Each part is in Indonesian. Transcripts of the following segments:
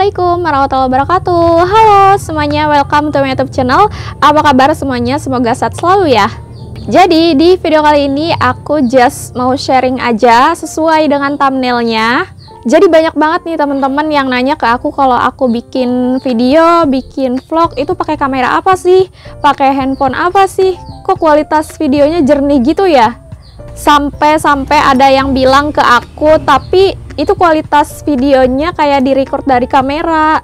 Assalamualaikum warahmatullahi wabarakatuh. Halo semuanya, welcome to my YouTube channel. Apa kabar semuanya? Semoga sehat selalu ya. Jadi di video kali ini aku just mau sharing aja sesuai dengan thumbnailnya. Jadi banyak banget nih teman-teman yang nanya ke aku kalau aku bikin video, bikin vlog itu pakai kamera apa sih? Pakai handphone apa sih? Kok kualitas videonya jernih gitu ya? Sampai ada yang bilang ke aku, tapi itu kualitas videonya kayak di-record dari kamera.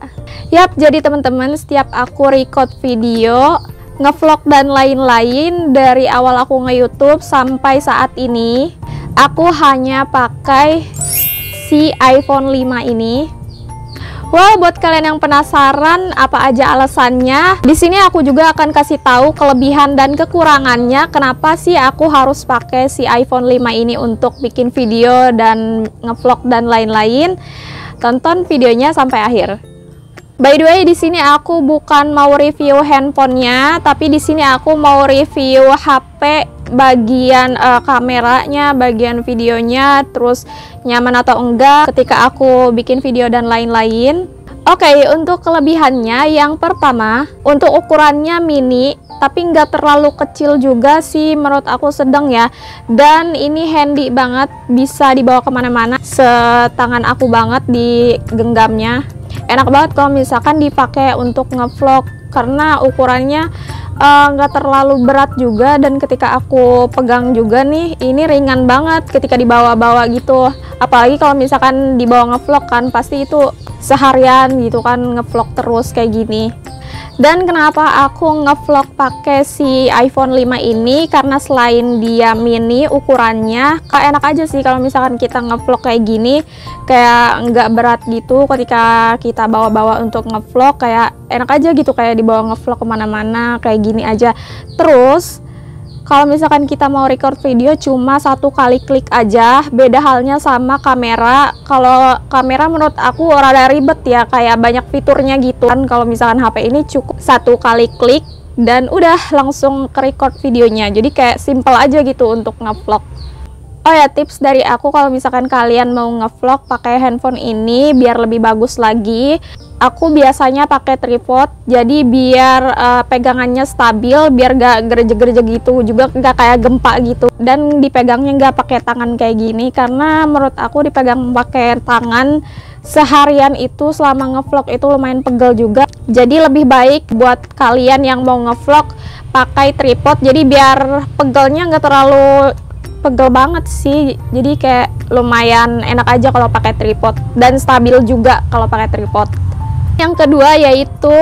Yap, jadi teman-teman, setiap aku record video, ngevlog dan lain-lain dari awal aku nge-YouTube sampai saat ini, aku hanya pakai si iPhone 5 ini. Well, buat kalian yang penasaran apa aja alasannya, di sini aku juga akan kasih tahu kelebihan dan kekurangannya kenapa sih aku harus pakai si iPhone 5 ini untuk bikin video dan ngevlog dan lain-lain. Tonton videonya sampai akhir. By the way, di sini aku bukan mau review handphonenya, tapi di sini aku mau review HP, bagian kameranya, bagian videonya, terus nyaman atau enggak ketika aku bikin video dan lain-lain. Oke, untuk kelebihannya yang pertama, untuk ukurannya mini, tapi nggak terlalu kecil juga sih, menurut aku sedang ya. Dan ini handy banget, bisa dibawa kemana-mana, setangan aku banget di genggamnya. Enak banget kalau misalkan dipakai untuk ngevlog karena ukurannya nggak terlalu berat juga, dan ketika aku pegang juga nih, ini ringan banget ketika dibawa-bawa gitu. Apalagi kalau misalkan dibawa ngevlog kan pasti itu seharian gitu kan, ngevlog terus kayak gini. Dan kenapa aku ngevlog pakai si iPhone 5 ini, karena selain dia mini ukurannya, enak aja sih kalau misalkan kita ngevlog kayak gini, kayak nggak berat gitu ketika kita bawa-bawa untuk ngevlog, kayak enak aja gitu, kayak dibawa ngevlog kemana-mana kayak gini aja. Terus kalau misalkan kita mau record video cuma satu kali klik aja, beda halnya sama kamera. Kalau kamera menurut aku rada ribet ya, kayak banyak fiturnya gitu kan. Kalau misalkan HP ini cukup satu kali klik dan udah langsung ke record videonya, jadi kayak simple aja gitu untuk ngevlog. Oh ya, tips dari aku kalau misalkan kalian mau ngevlog pakai handphone ini biar lebih bagus lagi, aku biasanya pakai tripod, jadi biar pegangannya stabil, biar gak gerejek-gerejek gitu, juga gak kayak gempa gitu. Dan dipegangnya gak pakai tangan kayak gini, karena menurut aku dipegang pakai tangan seharian itu selama ngevlog itu lumayan pegel juga. Jadi lebih baik buat kalian yang mau ngevlog pakai tripod, jadi biar pegelnya gak terlalu pegel banget sih, jadi kayak lumayan enak aja kalau pakai tripod, dan stabil juga kalau pakai tripod. Yang kedua yaitu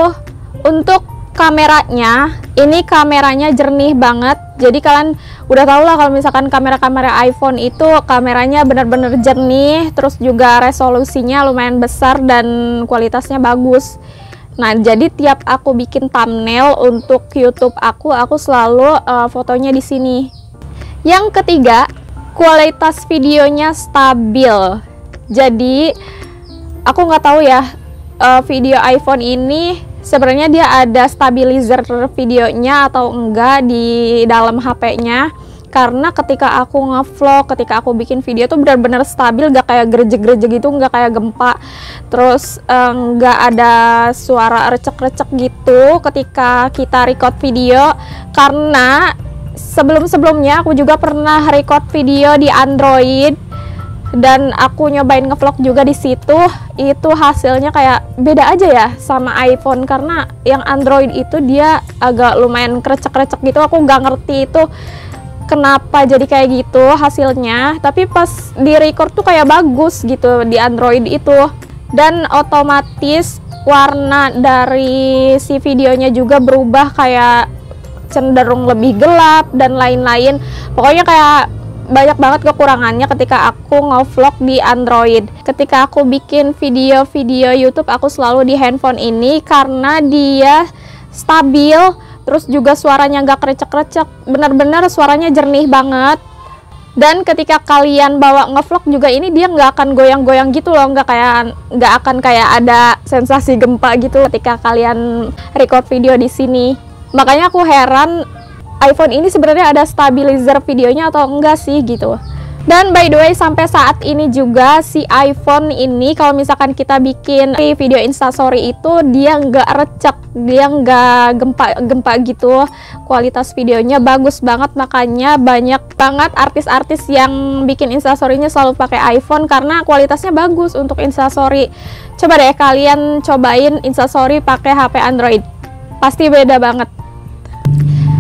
untuk kameranya, ini kameranya jernih banget. Jadi kalian udah tau lah kalau misalkan kamera-kamera iPhone itu kameranya bener-bener jernih, terus juga resolusinya lumayan besar dan kualitasnya bagus. Nah, jadi tiap aku bikin thumbnail untuk YouTube aku selalu fotonya di sini. Yang ketiga, kualitas videonya stabil. Jadi aku nggak tahu ya, video iPhone ini sebenarnya dia ada stabilizer videonya atau enggak di dalam HP-nya. Karena ketika aku ngevlog, ketika aku bikin video tuh benar-benar stabil, gak kayak gerejek-gerejek gitu, gak kayak gempa. Terus nggak ada suara recek-recek gitu ketika kita record video. Karena sebelum-sebelumnya aku juga pernah record video di Android dan aku nyobain ngevlog juga di situ. Itu hasilnya kayak beda aja ya sama iPhone, karena yang Android itu dia agak lumayan krecek-krecek gitu. Aku nggak ngerti itu kenapa jadi kayak gitu hasilnya, tapi pas di record tuh kayak bagus gitu di Android itu. Dan otomatis warna dari si videonya juga berubah, kayak cenderung lebih gelap dan lain-lain. Pokoknya kayak banyak banget kekurangannya ketika aku ngevlog di Android. Ketika aku bikin video-video YouTube, aku selalu di handphone ini karena dia stabil, terus juga suaranya nggak krecek-krecek, bener-bener suaranya jernih banget. Dan ketika kalian bawa ngevlog juga ini dia nggak akan goyang-goyang gitu loh, nggak akan kayak ada sensasi gempa gitu ketika kalian record video di sini. Makanya aku heran iPhone ini sebenarnya ada stabilizer videonya atau enggak sih gitu. Dan by the way, sampai saat ini juga si iPhone ini kalau misalkan kita bikin video instastory itu dia nggak recek, dia nggak gempa gitu. Kualitas videonya bagus banget, makanya banyak banget artis-artis yang bikin instastorynya selalu pakai iPhone karena kualitasnya bagus untuk instastory. Coba deh kalian cobain instastory pakai HP Android, pasti beda banget.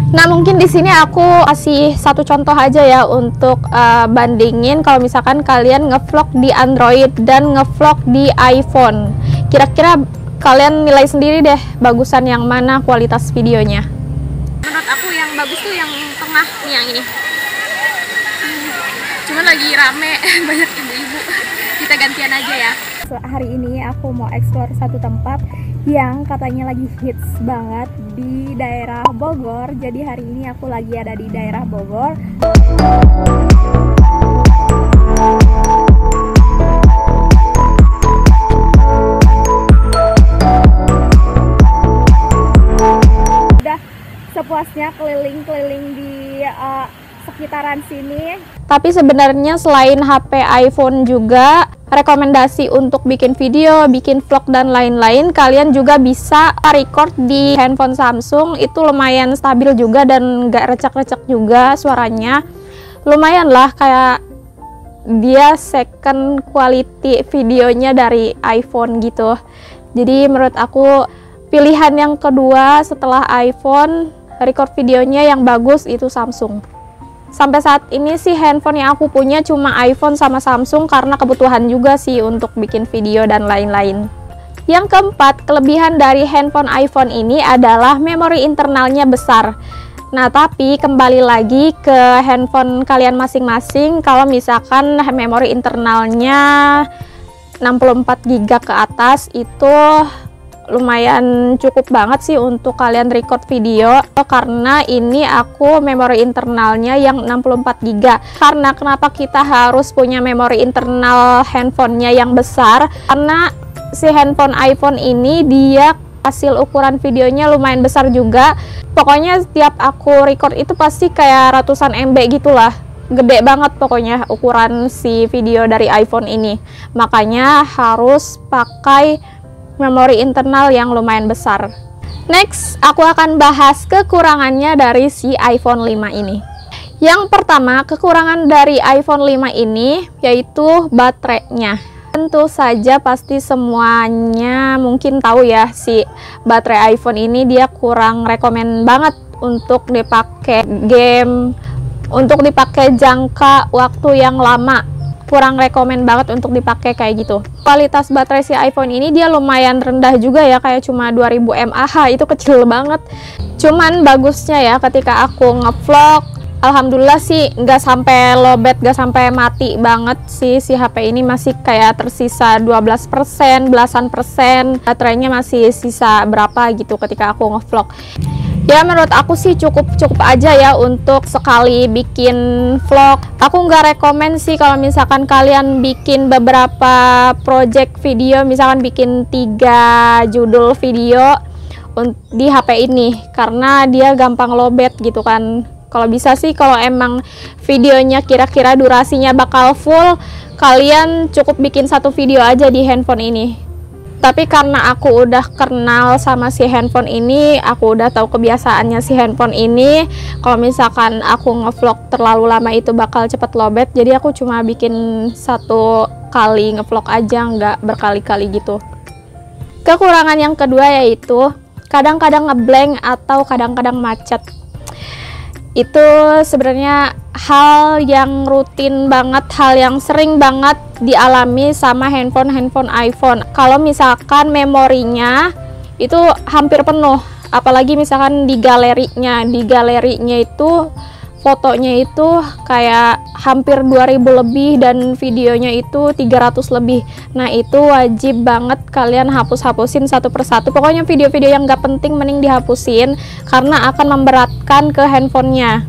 Nah, mungkin di sini aku kasih satu contoh aja ya untuk bandingin kalau misalkan kalian ngevlog di Android dan ngevlog di iPhone. Kira-kira kalian nilai sendiri deh bagusan yang mana kualitas videonya. Menurut aku yang bagus tuh yang tengah nih, yang ini. Cuman lagi rame, banyak ibu-ibu. Kita gantian aja ya. Hari ini aku mau explore satu tempat yang katanya lagi hits banget di daerah Bogor. Jadi hari ini aku lagi ada di daerah Bogor. Udah sepuasnya keliling-keliling di sekitaran sini. Tapi sebenarnya selain HP iPhone juga rekomendasi untuk bikin video, bikin vlog dan lain-lain, kalian juga bisa record di handphone Samsung. Itu lumayan stabil juga dan gak recek-recek juga suaranya. Lumayan lah, kayak dia second quality videonya dari iPhone gitu. Jadi menurut aku pilihan yang kedua setelah iPhone record videonya yang bagus itu Samsung. Sampai saat ini sih handphone yang aku punya cuma iPhone sama Samsung karena kebutuhan juga sih untuk bikin video dan lain-lain. Yang keempat, kelebihan dari handphone iPhone ini adalah memori internalnya besar. Nah, tapi kembali lagi ke handphone kalian masing-masing. Kalau misalkan memori internalnya 64 GB ke atas itu lumayan cukup banget sih untuk kalian record video, karena ini aku memori internalnya yang 64 GB. Karena kenapa kita harus punya memori internal handphonenya yang besar? Karena si handphone iPhone ini dia hasil ukuran videonya lumayan besar juga. Pokoknya setiap aku record itu pasti kayak ratusan MB gitulah. Gede banget pokoknya ukuran si video dari iPhone ini. Makanya harus pakai memori internal yang lumayan besar. Next, aku akan bahas kekurangannya dari si iPhone 5 ini. Yang pertama, kekurangan dari iPhone 5 ini yaitu baterainya. Tentu saja pasti semuanya mungkin tahu ya, si baterai iPhone ini dia kurang rekomen banget untuk dipakai game, untuk dipakai jangka waktu yang lama. Kurang rekomen banget untuk dipakai kayak gitu. Kualitas baterai si iPhone ini dia lumayan rendah juga ya, kayak cuma 2000 mAh, itu kecil banget. Cuman bagusnya ya ketika aku ngevlog, alhamdulillah sih nggak sampai lowbat, nggak sampai mati banget sih. Si HP ini masih kayak tersisa 12%, belasan persen, baterainya masih sisa berapa gitu ketika aku ngevlog. Ya menurut aku sih cukup aja ya untuk sekali bikin vlog. Aku nggak rekomen sih kalau misalkan kalian bikin beberapa project video, misalkan bikin 3 judul video di HP ini, karena dia gampang lowbat gitu kan. Kalau bisa sih, kalau emang videonya kira-kira durasinya bakal full, kalian cukup bikin 1 video aja di handphone ini. Tapi karena aku udah kenal sama si handphone ini, aku udah tahu kebiasaannya si handphone ini. Kalau misalkan aku ngevlog terlalu lama itu bakal cepet lowbat. Jadi aku cuma bikin 1 kali ngevlog aja, nggak berkali-kali gitu. Kekurangan yang kedua yaitu kadang-kadang ngeblank atau kadang-kadang macet. Itu sebenarnya hal yang rutin banget, hal yang sering banget dialami sama handphone iPhone. Kalau misalkan memorinya itu hampir penuh, apalagi misalkan di galerinya itu fotonya itu kayak hampir 2000 lebih dan videonya itu 300 lebih. Nah itu wajib banget kalian hapus-hapusin satu persatu. Pokoknya video-video yang gak penting mending dihapusin karena akan memberatkan ke handphonenya.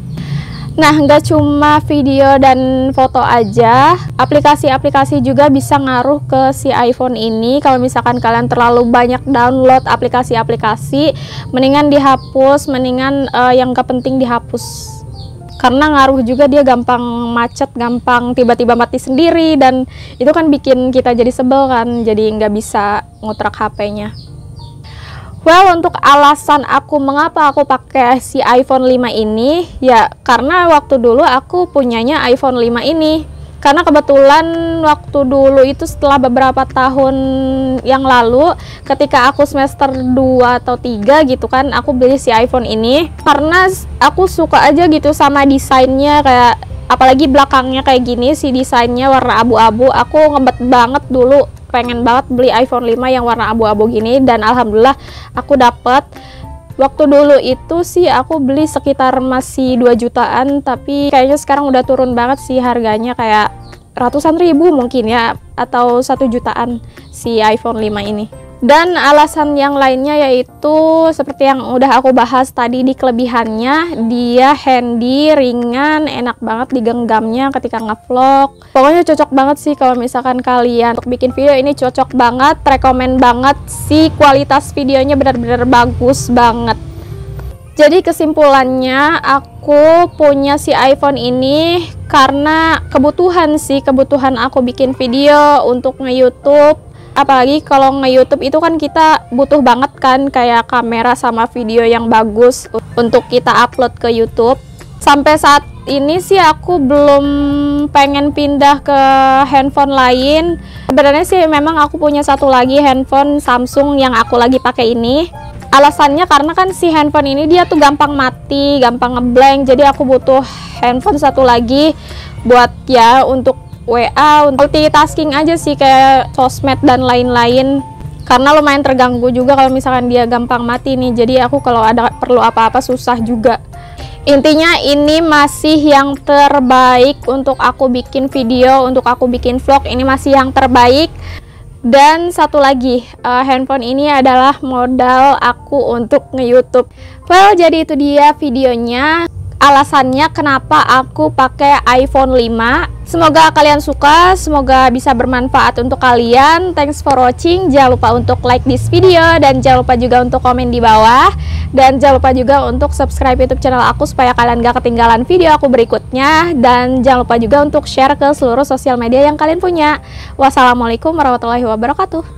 Nah, nggak cuma video dan foto aja, aplikasi-aplikasi juga bisa ngaruh ke si iPhone ini. Kalau misalkan kalian terlalu banyak download aplikasi-aplikasi, mendingan dihapus, mendingan yang nggak penting dihapus. karena ngaruh juga, dia gampang macet, gampang tiba-tiba mati sendiri, dan itu kan bikin kita jadi sebel kan, jadi nggak bisa ngutrak HP-nya. Well, untuk alasan aku mengapa aku pakai si iPhone 5 ini, ya karena waktu dulu aku punyanya iPhone 5 ini. Karena kebetulan waktu dulu itu setelah beberapa tahun yang lalu, ketika aku semester 2 atau 3 gitu kan, aku beli si iPhone ini. Karena aku suka aja gitu sama desainnya, kayak apalagi belakangnya kayak gini, si desainnya warna abu-abu. Aku ngebet banget dulu, pengen banget beli iPhone 5 yang warna abu-abu gini, dan alhamdulillah aku dapet. Waktu dulu itu sih aku beli sekitar masih 2 jutaan, tapi kayaknya sekarang udah turun banget sih harganya, kayak ratusan ribu mungkin ya, atau 1 jutaan si iPhone 5 ini. Dan alasan yang lainnya yaitu seperti yang udah aku bahas tadi di kelebihannya, dia handy, ringan, enak banget digenggamnya ketika ngevlog. Pokoknya cocok banget sih kalau misalkan kalian untuk bikin video ini, cocok banget, rekomen banget sih, kualitas videonya benar-benar bagus banget. Jadi kesimpulannya, aku punya si iPhone ini karena kebutuhan sih, kebutuhan aku bikin video untuk nge-YouTube. Apalagi kalau nge-YouTube itu kan kita butuh banget kan kayak kamera sama video yang bagus untuk kita upload ke YouTube. Sampai saat ini sih aku belum pengen pindah ke handphone lain. Sebenarnya sih memang aku punya satu lagi handphone Samsung yang aku lagi pakai ini. Alasannya karena kan si handphone ini dia tuh gampang mati, gampang ngeblank. Jadi aku butuh handphone satu lagi buat ya untuk WA, untuk multitasking aja sih, kayak sosmed dan lain-lain. Karena lumayan terganggu juga kalau misalkan dia gampang mati nih. Jadi aku kalau ada perlu apa-apa susah juga. Intinya ini masih yang terbaik untuk aku bikin video, untuk aku bikin vlog, ini masih yang terbaik. Dan satu lagi, handphone ini adalah modal aku untuk nge-YouTube. Well, jadi itu dia videonya. Alasannya kenapa aku pakai iPhone 5. Semoga kalian suka, semoga bisa bermanfaat untuk kalian. Thanks for watching. Jangan lupa untuk like this video, dan jangan lupa juga untuk komen di bawah, dan jangan lupa juga untuk subscribe YouTube channel aku supaya kalian gak ketinggalan video aku berikutnya, dan jangan lupa juga untuk share ke seluruh sosial media yang kalian punya. Wassalamualaikum warahmatullahi wabarakatuh.